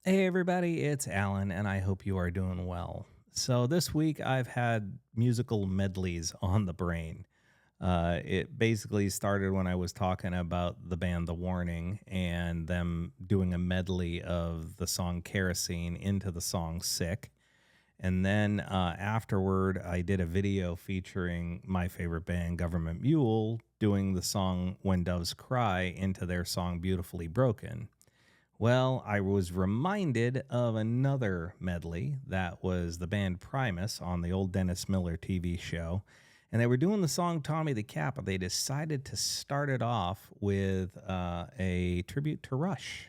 Hey everybody, it's Alan, and I hope you are doing well. So this week I've had musical medleys on the brain. It basically started when I was talking about the band The Warning and them doing a medley of the song Kerosene into the song Sick. And then afterward, I did a video featuring my favorite band, Government Mule, doing the song When Doves Cry into their song Beautifully Broken. Well, I was reminded of another medley that was the band Primus on the old Dennis Miller TV show. And they were doing the song Tommy the Cat, but they decided to start it off with a tribute to Rush.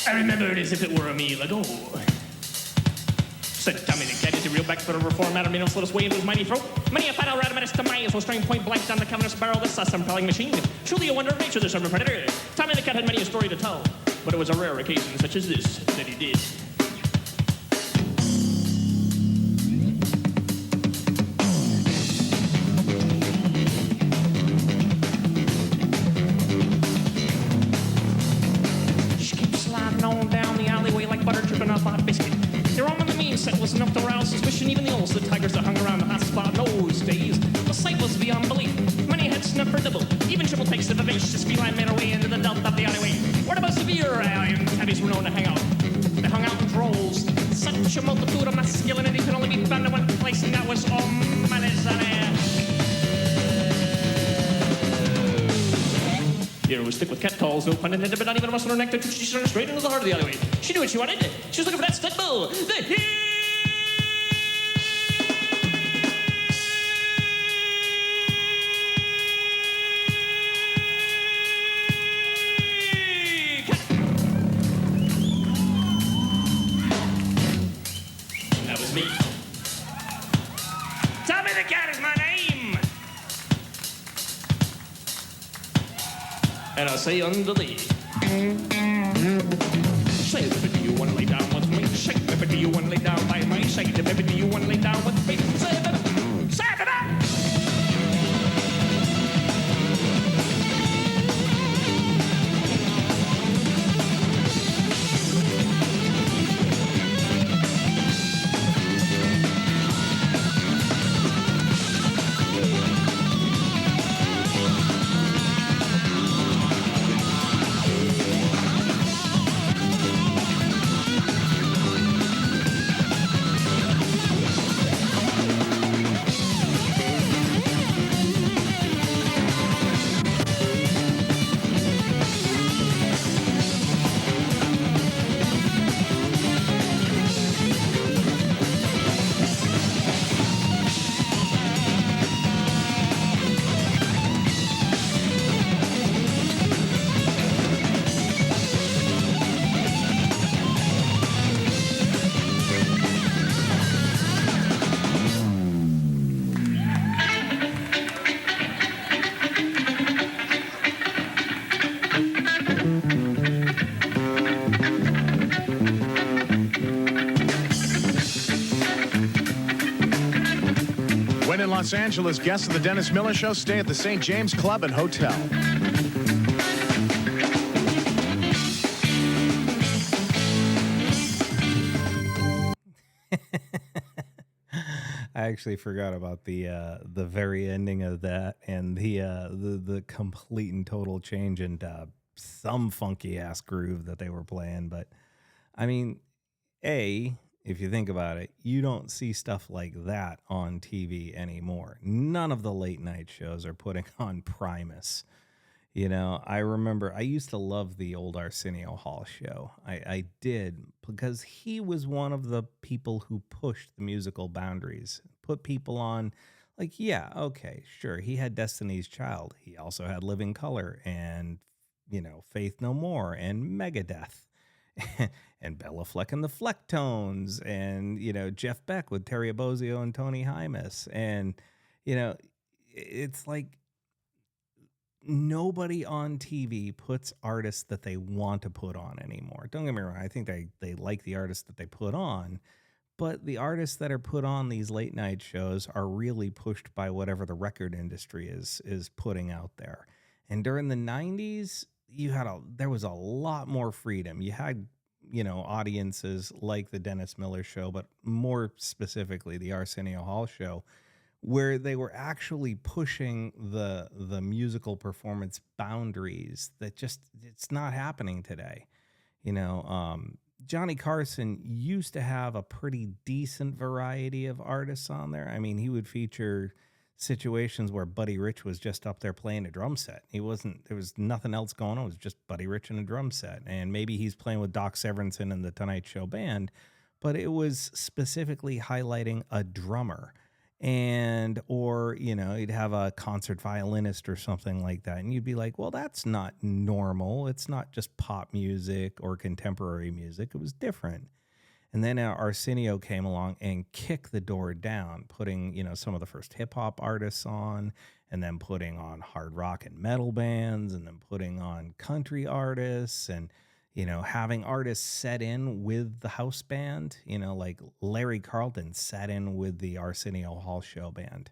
I remember it as if it were a meal ago. Said Tommy the Cat is a real backfoot of reform, Adam Minos let us way into his mighty throat. Many a final radimus demise was strained point blank down the cavernous barrel of this awesome-propelling machine. Truly a wonder of nature, this urban predator. Tommy the Cat had many a story to tell, but it was a rare occasion such as this that he did. Was enough to rouse suspicion. Even the olds, the tigers that hung around the hot spot in those days. The sight was beyond belief. Many had snuffed for double. Even triple takes of a vicious feline made her way into the delta of the alleyway. Where the most severe alien tabbies were known to hang out. They hung out in droves. Such a multitude of masculinity could only be found in one place, and that was O'Malley's. Here was thick with catcalls, no pun intended, but not even a muscle or neck to she turned straight into the heart of the alleyway. She knew what she wanted. She was looking for that stud bull. The heel. That was me. Tommy the Cat is my name. And I'll say unto thee, say, baby, do you want to lay down with me? Say, baby, do you want to lay down by my side? Baby, do you want to lay down with me? Say, baby, When in Los Angeles, guests of the Dennis Miller Show stay at the St. James Club and Hotel. I actually forgot about the very ending of that and the complete and total change in some funky ass groove that they were playing. But I mean, if you think about it, you don't see stuff like that on TV anymore. None of the late night shows are putting on Primus. I remember I used to love the old Arsenio Hall show. I did because he was one of the people who pushed the musical boundaries, put people on, like, yeah, okay, sure. He had Destiny's Child. He also had Living Color and, Faith No More and Megadeth and Bella Fleck and the Flecktones and, Jeff Beck with Terry Bozzio and Tony Hymas. And, it's like, nobody on TV puts artists that they want to put on anymore. Don't get me wrong. I think they like the artists that they put on, but the artists that are put on these late night shows are really pushed by whatever the record industry is putting out there. And during the 90s, there was a lot more freedom. You had, audiences like the Dennis Miller Show, but more specifically the Arsenio Hall Show, where they were actually pushing the musical performance boundaries that just it's not happening today. Johnny Carson used to have a pretty decent variety of artists on there. I mean, he would feature situations where Buddy Rich was just up there playing a drum set. There was nothing else going on. It was just Buddy Rich and a drum set. And maybe he's playing with Doc Severinsen and the Tonight Show band, but it was specifically highlighting a drummer. Or you'd have a concert violinist or something like that, and you'd be like, well, that's not normal. It's not just pop music or contemporary music. It was different. And then Arsenio came along and kicked the door down, putting some of the first hip hop artists on, and then putting on hard rock and metal bands, and then putting on country artists, and having artists set in with the house band, like Larry Carlton sat in with the Arsenio Hall Show band.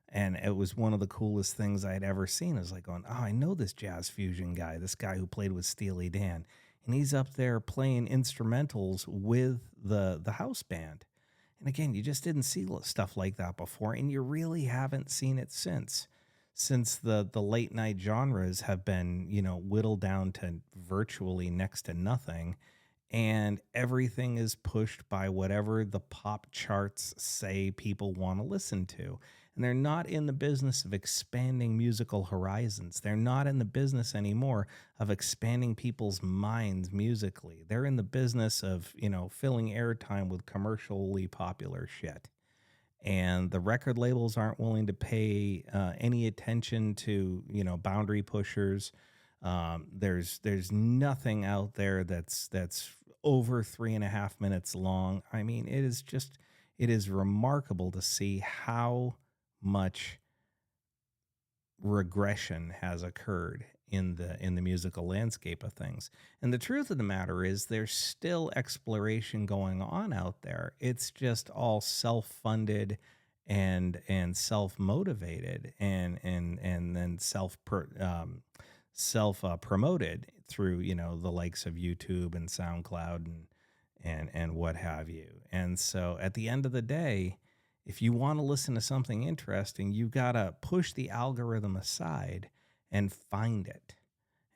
And it was one of the coolest things I'd ever seen. It was like going, oh, I know this jazz fusion guy, this guy who played with Steely Dan. And he's up there playing instrumentals with the house band. And again, you just didn't see stuff like that before, and you really haven't seen it since the late night genres have been, whittled down to virtually next to nothing, and everything is pushed by whatever the pop charts say people want to listen to. And they're not in the business of expanding musical horizons. They're not in the business anymore of expanding people's minds musically. They're in the business of, filling airtime with commercially popular shit. And the record labels aren't willing to pay any attention to, boundary pushers. There's nothing out there that's over 3.5 minutes long. I mean, it is remarkable to see how much regression has occurred in the musical landscape of things. And the truth of the matter is there's still exploration going on out there. It's just all self-funded and self-motivated and then self promoted through, the likes of YouTube and SoundCloud and what have you. And so at the end of the day, if you want to listen to something interesting, you've got to push the algorithm aside and find it.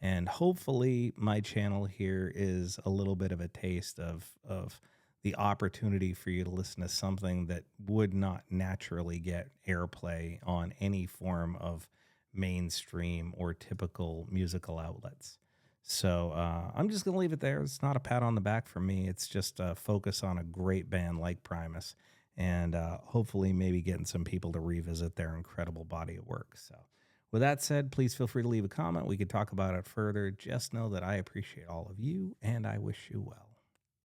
And hopefully my channel here is a little bit of a taste of the opportunity for you to listen to something that would not naturally get airplay on any form of mainstream or typical musical outlets. So I'm just going to leave it there. It's not a pat on the back for me. It's just a focus on a great band like Primus, and hopefully maybe getting some people to revisit their incredible body of work. So with that said, please feel free to leave a comment. We could talk about it further. Just know that I appreciate all of you, and I wish you well.